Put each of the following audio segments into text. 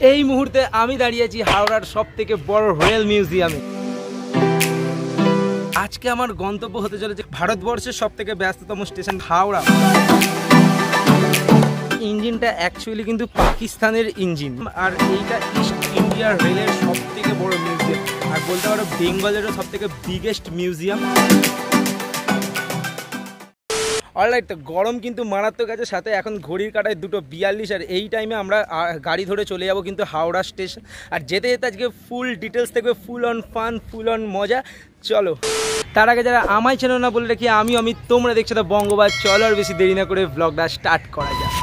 এই মুহূর্তে আমি দাঁড়িয়ে আছি হাওড়ার সবথেকে বড় রেল মিউজিয়ামে। আজকে আমার গন্তব্য হতে চলেছে ভারতবর্ষের সবথেকে ব্যস্ততম স্টেশন হাওড়া। ইঞ্জিনটা অ্যাকচুয়ালি কিন্তু পাকিস্তানের ইঞ্জিন, আর এইটা ইস্ট ইন্ডিয়া রেলের সবথেকে বড় মিউজিয়াম, আর বলতে পারো বেঙ্গলেরও সবথেকে বিগেস্ট মিউজিয়াম। অলরাইট, তো গরম কিন্তু মারাত্মক আছে, সাথে এখন ঘড়ির কাঁটায় 2:42, আর এই টাইমে আমরা গাড়ি ধরে চলে যাব কিন্তু হাওড়া স্টেশন। আর যেতে যেতে আজকে ফুল ডিটেলস থাকবে, full on fun, full on মজা। চলো, তার আগে যারা আমায় চেনো না বলে রাখি, আমি অমিত, তোমরা দেখছো তো বঙ্গবাদ। চলো আর বেশি দেরি না করে ব্লগটা স্টার্ট করা যায়।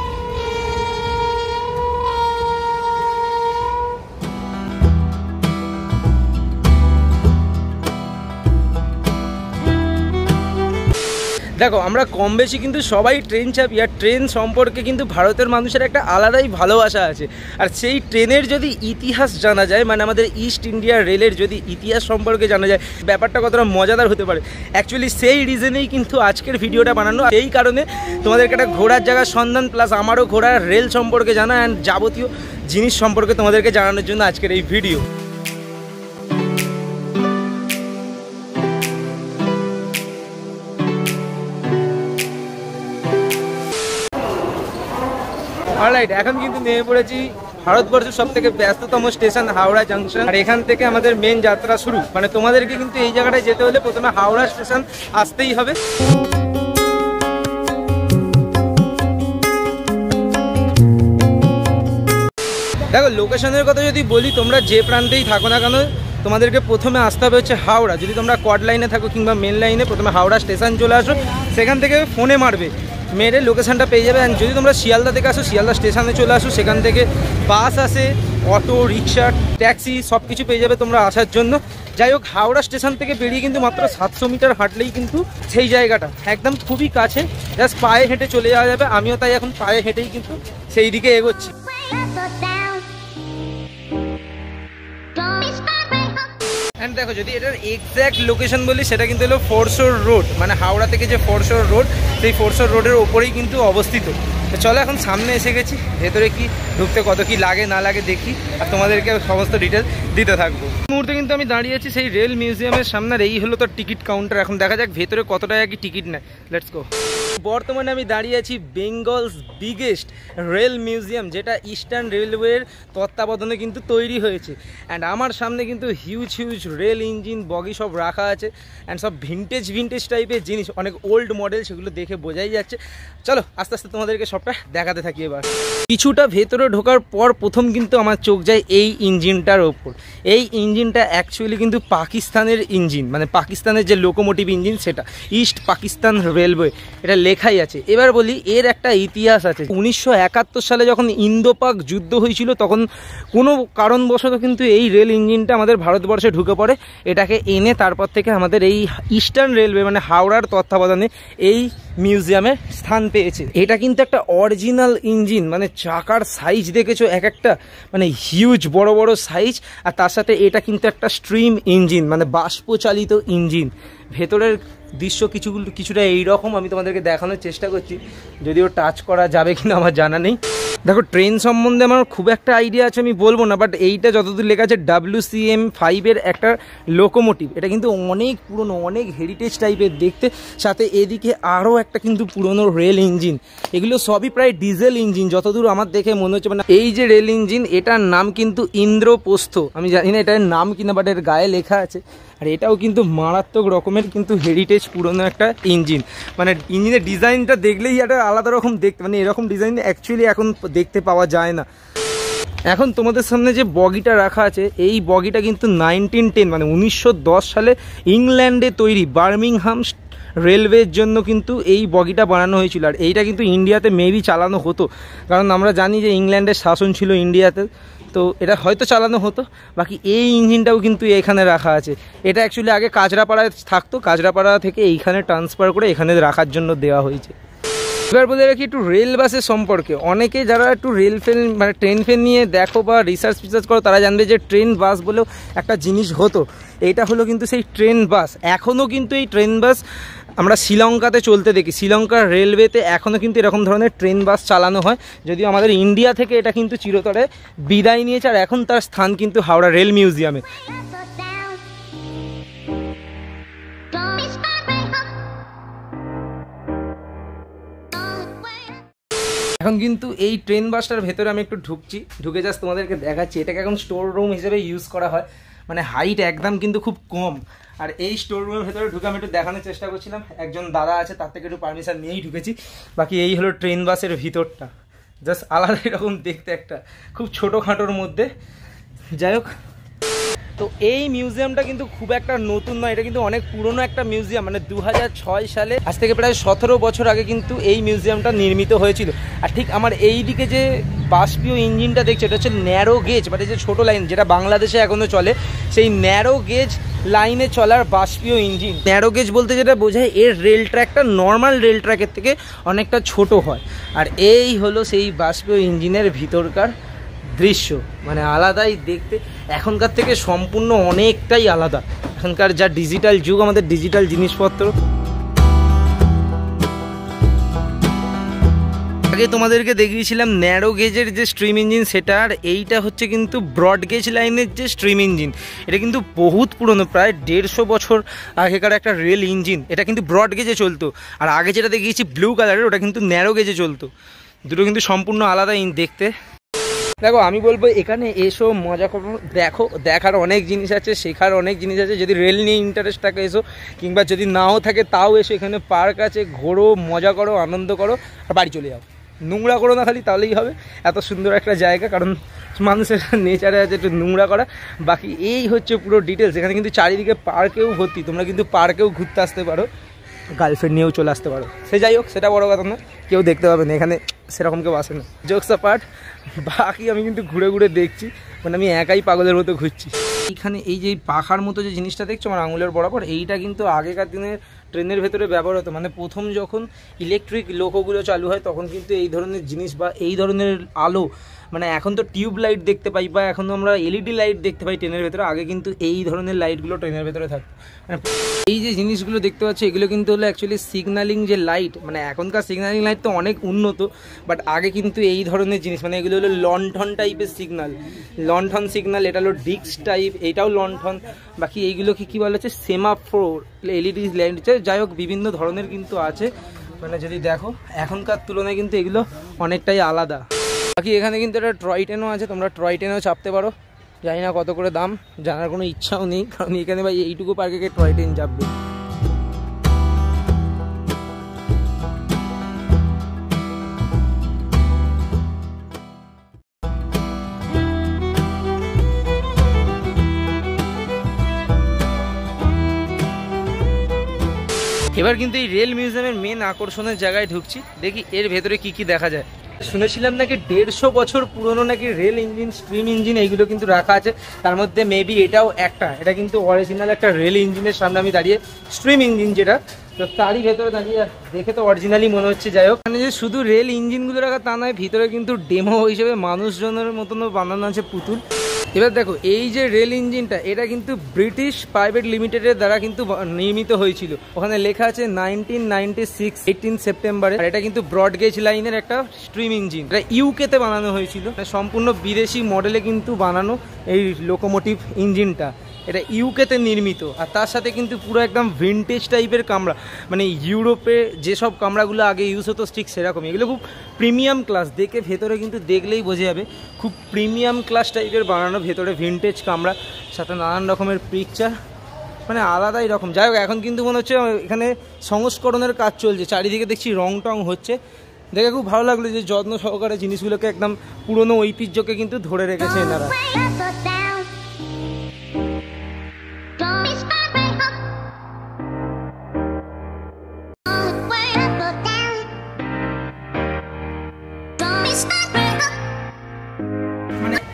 দেখো, আমরা কম বেশি কিন্তু সবাই ট্রেন চাপি, আর ট্রেন সম্পর্কে কিন্তু ভারতের মানুষের একটা আলাদাই ভালোবাসা আছে। আর সেই ট্রেনের যদি ইতিহাস জানা যায়, মানে আমাদের ইস্ট ইন্ডিয়া রেলের যদি ইতিহাস সম্পর্কে জানা যায়, ব্যাপারটা কতটা মজাদার হতে পারে। অ্যাকচুয়ালি সেই রিজনেই কিন্তু আজকের ভিডিওটা বানানো। এই কারণে তোমাদেরকে একটা ঘোরার জায়গার সন্ধান, প্লাস আমারও ঘোরার রেল সম্পর্কে জানা অ্যান্ড যাবতীয় জিনিস সম্পর্কে তোমাদেরকে জানানোর জন্য আজকের এই ভিডিও। অলরাইট, এখন কিন্তু নেমে পড়েছি ভারতবর্ষের সবথেকে ব্যস্ততম স্টেশন হাওড়া জাংশন। আর এখান থেকে আমাদের মেন যাত্রা শুরু। মানে তোমাদেরকে কিন্তু এই জায়গাটায় যেতে হলে প্রথমে হাওড়া স্টেশন আসতেই হবে। দেখো, লোকেশনের কথা যদি বলি, তোমরা যে প্রান্তেই থাকো না কেন, তোমাদেরকে প্রথমে আসতে হবে হচ্ছে হাওড়া। যদি তোমরা কড লাইনে থাকো কিংবা মেন লাইনে, প্রথমে হাওড়া স্টেশন চলে আসো, সেখান থেকে ফোনে মারবে, মেরে লোকেশনটা পেয়ে যাবে। অ্যান্ড যদি তোমরা শিয়ালদা থেকে আসো, শিয়ালদা স্টেশনে চলে আসো, সেখান থেকে বাস আসে, অটো, রিক্সা, ট্যাক্সি সব কিছু পেয়ে যাবে তোমরা আসার জন্য। যাই হোক, হাওড়া স্টেশন থেকে বেরিয়ে কিন্তু মাত্র 700 মিটার হাঁটলেই কিন্তু সেই জায়গাটা একদম খুবই কাছে, জাস্ট পায়ে হেঁটে চলে যাওয়া যাবে। আমিও তাই এখন পায়ে হেঁটেই কিন্তু সেই দিকে এগোচ্ছি। অ্যান্ড দেখো, যদি এটার এক্স্যাক্ট লোকেশন বলি, সেটা কিন্তু হলো ফোরশোর রোড। মানে হাওড়া থেকে যে ফোরশোর রোড, সেই ফোরশোর রোডের ওপরেই কিন্তু অবস্থিত। তো চলো, এখন সামনে এসে গেছি, ভেতরে কি ঢুকতে কত কি লাগে না লাগে দেখি, আর তোমাদেরকে সমস্ত ডিটেলস দিতে থাকবো। এই মুহূর্তে কিন্তু আমি দাঁড়িয়ে আছি সেই রেল মিউজিয়ামের সামনে। আর এই হলো তো টিকিট কাউন্টার। এখন দেখা যাক ভেতরে কত টাকা কি টিকিট নেয়। Let's go. বর্তমানে আমি দাঁড়িয়ে আছি বেঙ্গলস বিগেস্ট রেল মিউজিয়াম, যেটা ইস্টার্ন রেলওয়ের তত্ত্বাবধানে কিন্তু তৈরি হয়েছে। অ্যান্ড আমার সামনে কিন্তু হিউজ হিউজ রেল ইঞ্জিন, বগি সব রাখা আছে, অ্যান্ড সব ভিন্টেজ টাইপের জিনিস, অনেক ওল্ড মডেল, সেগুলো দেখে বোঝাই যাচ্ছে। চলো আস্তে আস্তে তোমাদেরকে সবটা দেখাতে থাকি। এবার কিছুটা ভেতরে ঢোকার পর প্রথম কিন্তু আমার চোখ যায় এই ইঞ্জিনটার ওপর। এই ইঞ্জিনটা অ্যাকচুয়ালি কিন্তু পাকিস্তানের ইঞ্জিন, মানে পাকিস্তানের যে লোকোমোটিভ ইঞ্জিন, সেটা ইস্ট পাকিস্তান রেলওয়ে, এটা লেখাই আছে। এবার বলি, এর একটা ইতিহাস আছে। 1971 সালে যখন ইন্দো পাক যুদ্ধ হয়েছিল, তখন কোনো কারণবশত কিন্তু এই রেল ইঞ্জিনটা আমাদের ভারতবর্ষে ঢুকে পড়ে। এটাকে এনে তারপর থেকে আমাদের এই ইস্টার্ন রেলওয়ে, মানে হাওড়ার তত্ত্বাবধানে এই মিউজিয়ামে স্থান পেয়েছে। এটা কিন্তু একটা অরিজিনাল ইঞ্জিন, মানে চাকার সাইজ দেখেছো এক একটা, মানে হিউজ বড় বড় সাইজ। আর তার সাথে এটা কিন্তু একটা স্ট্রিম ইঞ্জিন, মানে বাষ্পচালিত ইঞ্জিন। ভেতরের দৃশ্য কিছুটা এইরকম, আমি তোমাদেরকে দেখানোর চেষ্টা করছি, যদিও টাচ করা যাবে কিনা আমার জানা নেই। দেখো, ট্রেন সম্বন্ধে আমার খুব একটা আইডিয়া আছে আমি বলবো না, বাট এইটা যতদূর লেখা আছে WCM-5 একটা লোকোমোটিভ। এটা কিন্তু অনেক পুরনো, অনেক হেরিটেজ টাইপের দেখতে। সাথে এদিকে আরও একটা কিন্তু পুরনো রেল ইঞ্জিন। এগুলো সবই প্রায় ডিজেল ইঞ্জিন যতদূর আমার দেখে মনে হচ্ছে। মানে এই যে রেল ইঞ্জিন, এটার নাম কিন্তু ইন্দ্রপ্রস্থ। আমি জানি না এটার নাম কিনা, বাট এর গায়ে লেখা আছে। আর এটাও কিন্তু মারাত্মক রকমের কিন্তু হেরিটেজ পুরনো একটা ইঞ্জিন। মানে ইঞ্জিনের ডিজাইনটা দেখলেই একটা আলাদা রকম দেখতে, মানে এরকম ডিজাইন অ্যাকচুয়ালি এখন দেখতে পাওয়া যায় না। এখন তোমাদের সামনে যে বগিটা রাখা আছে, এই বগিটা কিন্তু 1910 মানে 1910 সালে ইংল্যান্ডে তৈরি বার্মিংহাম রেলওয়ের জন্য কিন্তু এই বগিটা বানানো হয়েছিল। আর এইটা কিন্তু ইন্ডিয়াতে মেবি চালানো হতো, কারণ আমরা জানি যে ইংল্যান্ডের শাসন ছিল ইন্ডিয়াতে, তো এটা হয়তো চালানো হতো। বাকি এই ইঞ্জিনটাও কিন্তু এখানে রাখা আছে। এটা অ্যাকচুয়ালি আগে কাজরাপাড়ায় থাকতো, কাজরাপাড়া থেকে এইখানে ট্রান্সফার করে এখানে রাখার জন্য দেওয়া হয়েছে। এবার বলে রাখি একটু রেল বাসের সম্পর্কে। অনেকে যারা একটু রেল ফেল মানে ট্রেন ফেন নিয়ে দেখো বা রিসার্চ করো, তারা জানবে যে ট্রেন বাস বলেও একটা জিনিস হতো। এটা হলো কিন্তু সেই ট্রেন বাস। এখনও কিন্তু এই ট্রেন বাস আমরা শ্রীলঙ্কাতে চলতে দেখি। শ্রীলঙ্কার রেলওয়েতে এখনও কিন্তু এরকম ধরনের ট্রেন বাস চালানো হয়, যদিও আমাদের ইন্ডিয়া থেকে এটা কিন্তু চিরতরে বিদায় নিয়েছে, আর এখন তার স্থান কিন্তু হাওড়া রেল মিউজিয়ামে। এখন কিন্তু এই ট্রেন বাসটার ভেতরে আমি একটু ঢুকে জাস্ট তোমাদেরকে দেখাচ্ছি। এটাকে এখন স্টোর রুম হিসেবে ইউজ করা হয়, মানে হাইট একদম কিন্তু খুব কম। আর এই স্টোর রুমের ভেতরে ঢুকে আমি একটু দেখানোর চেষ্টা করছিলাম, একজন দাদা আছে তার থেকে একটু পারমিশন নিয়েই ঢুকেছি। বাকি এই হলো ট্রেন বাসের ভিতরটা, জাস্ট আলাদা এরকম দেখতে, একটা খুব ছোটোখাটোর মধ্যে। যাই হোক, তো এই মিউজিয়ামটা কিন্তু খুব একটা নতুন নয়, এটা কিন্তু অনেক পুরনো একটা মিউজিয়াম। মানে 2006 সালে, আজ থেকে প্রায় 17 বছর আগে কিন্তু এই মিউজিয়ামটা নির্মিত হয়েছিল। আর ঠিক আমার এই দিকে যে বাষ্পীয় ইঞ্জিনটা দেখছে, এটা হচ্ছে ন্যারো গেজ, মানে যে ছোটো লাইন যেটা বাংলাদেশে এখনও চলে, সেই ন্যারো গেজ লাইনে চলার বাষ্পীয় ইঞ্জিন। ন্যারো গেজ বলতে যেটা বোঝায়, এর রেল ট্র্যাকটা নর্মাল রেল ট্র্যাকের থেকে অনেকটা ছোট হয়। আর এই হলো সেই বাষ্পীয় ইঞ্জিনের ভিতরকার দৃশ্য, মানে আলাদাই দেখতে, এখনকার থেকে সম্পূর্ণ অনেকটাই আলাদা। এখনকার যা ডিজিটাল যুগ, আমাদের ডিজিটাল জিনিসপত্র। আগে তোমাদেরকে দেখিয়েছিলাম ন্যারো গেজের যে স্ট্রিম ইঞ্জিন সেটা, আর এইটা হচ্ছে কিন্তু ব্রড গেজ লাইনের যে স্ট্রিম ইঞ্জিন। এটা কিন্তু বহুত পুরনো, প্রায় 150 বছর আগেকার একটা রেল ইঞ্জিন। এটা কিন্তু ব্রড গেজে চলতো, আর আগে যেটা দেখিয়েছি ব্লু কালারের, ওটা কিন্তু ন্যারো গেজে চলতো। দুটো কিন্তু সম্পূর্ণ আলাদা দেখতে। দেখো, আমি বলবো এখানে এসো, মজা করো, দেখো, দেখার অনেক জিনিস আছে, শেখার অনেক জিনিস আছে। যদি রেল নিয়ে ইন্টারেস্ট থাকে এসো, কিংবা যদি নাও থাকে তাও এসো। এখানে পার্ক আছে, ঘোরো, মজা করো, আনন্দ করো, আর বাড়ি চলে যাও। নোংরা করো না খালি, তাহলেই হবে। এত সুন্দর একটা জায়গা, কারণ মানুষের নেচারে আছে একটু নোংরা করা। বাকি এই হচ্ছে পুরো ডিটেলস। এখানে কিন্তু চারিদিকে পার্কেও ভর্তি, তোমরা কিন্তু পার্কেও ঘুরতে আসতে পারো, গার্লফ্রেন্ড নিয়েও চলে আসতে পারো। সে যাই হোক, সেটা বড় কথা না, কেউ দেখতে পাবে না, এখানে সেরকম কেউ আসে না। Jokes part. বাকি আমি কিন্তু ঘুরে ঘুরে দেখছি, মানে আমি একাই পাগলের মতো ঘুরছি। এইখানে এই যে পাখার মতো যে জিনিসটা দেখছো আমার আঙুলের বরাবর, এইটা কিন্তু আগেকার দিনের ট্রেনের ভেতরে ব্যবহার হতো। মানে প্রথম যখন ইলেকট্রিক লোকোগুলো চালু হয়, তখন কিন্তু এই ধরনের জিনিস বা এই ধরনের আলো, মানে এখন তো টিউব লাইট দেখতে পাই বা এখন আমরা এলইডি লাইট দেখতে পাই ট্রেনের ভেতরে, আগে কিন্তু এই ধরনের লাইটগুলো ট্রেনের ভেতরে থাকতো। মানে এই যে জিনিসগুলো দেখতে পাচ্ছি, এগুলো কিন্তু হলো অ্যাকচুয়ালি সিগন্যালিং যে লাইট। মানে এখনকার সিগন্যালিং লাইট তো অনেক উন্নত, বাট আগে কিন্তু এই ধরনের জিনিস, মানে এগুলো হলো লন্ঠন টাইপের সিগন্যাল, লন্ঠন সিগন্যাল। এটা হলো ডিস্ক টাইপ, এটাও লন্ঠন। বাকি এইগুলোকে কী বলা হচ্ছে, সেমাফোর, এলইডি লাইট। যাই হোক, বিভিন্ন ধরনের কিন্তু আছে। মানে যদি দেখো, এখনকার তুলনায় কিন্তু এগুলো অনেকটাই আলাদা। বাকি এখানে কিন্তু একটা টয় ট্রেনও আছে, তোমরা টয় ট্রেনেও চাপতে পারো। জানি না কত করে দাম, জানার কোনো ইচ্ছাও নেই, কারণ এখানে ভাই এইটুকু পার্কে টয় ট্রেন চাপবে। এবার কিন্তু এই রেল মিউজিয়ামের মেন আকর্ষণের জায়গায় ঢুকছি, দেখি এর ভেতরে কি কি দেখা যায়। শুনেছিলাম নাকি 150 বছর পুরনো নাকি রেল ইঞ্জিন, স্ট্রিম ইঞ্জিন, এইগুলো কিন্তু রাখা আছে। তার মধ্যে মেবি এটাও একটা, এটা কিন্তু অরিজিনাল একটা রেল ইঞ্জিনের সামনে আমি দাঁড়িয়ে, স্ট্রিম ইঞ্জিন যেটা, তো তারই ভেতরে দাঁড়িয়ে দেখে তো অরিজিনালি মনে হচ্ছে। যাই হোক, মানে যে শুধু রেল ইঞ্জিনগুলো রাখা তা নয়, ভিতরে কিন্তু ডেমো হিসেবে মানুষজনের মতনও বানানো আছে পুতুল। এবার দেখো, এই যে রেল ইঞ্জিনটা, এটা কিন্তু ব্রিটিশ প্রাইভেট লিমিটেডের দ্বারা কিন্তু নির্মিত হয়েছিল। ওখানে লেখা আছে 1996, 18 সেপ্টেম্বরে। আর এটা কিন্তু ব্রড গেজ লাইনের একটা স্ট্রিম ইঞ্জিন, এটা ইউকেতে বানানো হয়েছিল। সম্পূর্ণ বিদেশি মডেলে কিন্তু বানানো এই লোকোমোটিভ ইঞ্জিনটা, এটা ইউকেতে নির্মিত। আর তার সাথে কিন্তু পুরো একদম ভিনটেজ টাইপের কামরা, মানে ইউরোপে যেসব কামরাগুলো আগে ইউজ হতো ঠিক সেরকম। এগুলো খুব প্রিমিয়াম ক্লাস, দেখে ভেতরে কিন্তু দেখলেই বোঝা যাবে খুব প্রিমিয়াম ক্লাস টাইপের বানানো। ভেতরে ভিনটেজ কামরা, সাথে নানান রকমের পিকচার, মানে আলাদাই রকম। যাই হোক, এখন কিন্তু মনে হচ্ছে এখানে সংস্করণের কাজ চলছে, চারিদিকে দেখছি রং টং হচ্ছে। দেখে খুব ভালো লাগলো যে যত্ন সহকারে জিনিসগুলোকে, একদম পুরনো ঐতিহ্যকে কিন্তু ধরে রেখেছে এনারা।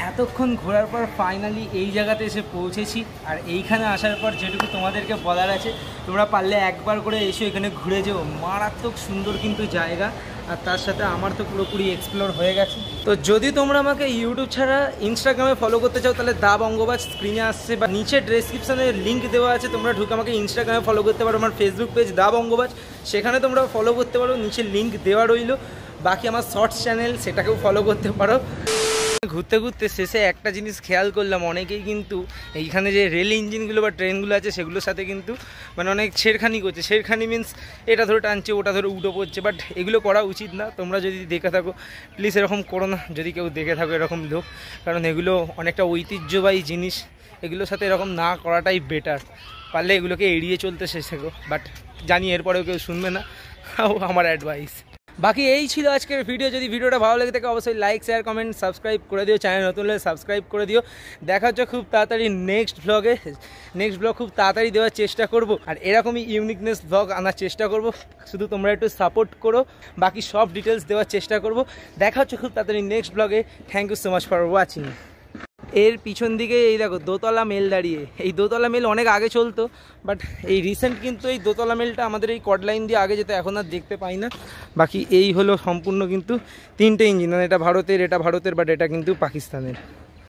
এতক্ষণ ঘোরার পর ফাইনালি এই জায়গাতে এসে পৌঁছেছি। আর এইখানে আসার পর যেটুকু তোমাদেরকে বলার আছে, তোমরা পারলে একবার করে এসে এখানে ঘুরে যেও। মারাত্মক সুন্দর কিন্তু জায়গা, আর তার সাথে আমার তো পুরোপুরি এক্সপ্লোর হয়ে গেছে। তো যদি তোমরা আমাকে ইউটিউব ছাড়া ইনস্টাগ্রামে ফলো করতে চাও তাহলে দা বঙ্গবাজ স্ক্রিনে আসছে বা নিচে ডেসক্রিপশনে লিঙ্ক দেওয়া আছে, তোমরা ঢুকে আমাকে ইনস্টাগ্রামে ফলো করতে পারো। আমার ফেসবুক পেজ দা বঙ্গবাজ, সেখানে তোমরা ফলো করতে পারো, নিচে লিঙ্ক দেওয়া রইলো। বাকি আমার শর্টস চ্যানেল, সেটাকেও ফলো করতে পারো। ঘুরতে ঘুরতে শেষে একটা জিনিস খেয়াল করলাম, অনেকেই কিন্তু এইখানে যে রেল ইঞ্জিনগুলো বা ট্রেনগুলো আছে সেগুলোর সাথে কিন্তু মানে অনেক ছেড়খানি করছে। ছেড়খানি মিনস এটা ধরে টানছে, ওটা ধরে উঠে পড়ছে, বাট এগুলো করা উচিত না। তোমরা যদি দেখে থাকো প্লিজ এরকম করো না, যদি কেউ দেখে থাকো এরকম লোক, কারণ এগুলো অনেকটা ঐতিহ্যবাহী জিনিস, এগুলোর সাথে এরকম না করাটাই বেটার। পারলে এগুলোকে এড়িয়ে চলতে শেখো, বাট জানি এরপরেও কেউ শুনবে না, আমার অ্যাডভাইস। বাকি এই ছিল আজকের ভিডিও। যদি ভিডিওটা ভালো লেগে থাকে অবশ্যই লাইক, শেয়ার, কমেন্ট, সাবস্ক্রাইব করে দিও। চ্যানেল নতুন হলে সাবস্ক্রাইব করে দিও। দেখা হচ্ছে খুব তাড়াতাড়ি নেক্সট ব্লগে। নেক্সট ব্লগ খুব তাড়াতাড়ি দেওয়ার চেষ্টা করব, আর এরকমই ইউনিকনেস ব্লগ আনার চেষ্টা করব। শুধু তোমরা একটু সাপোর্ট করো, বাকি সব ডিটেলস দেওয়ার চেষ্টা করব। দেখা হচ্ছে খুব তাড়াতাড়ি নেক্সট ব্লগে। Thank you so much for watching. এর পিছন দিকে এই দেখো দোতলা মেল দাঁড়িয়ে। এই দোতলা মেল অনেক আগে চলতো, বাট এই রিসেন্ট কিন্তু এই দোতলা মেলটা আমাদের এই কড লাইন দিয়ে আগে যেতে এখন আর দেখতে পাই না। বাকি এই হলো সম্পূর্ণ কিন্তু 3টে ইঞ্জিন, মানে এটা ভারতের, বাট এটা কিন্তু পাকিস্তানের।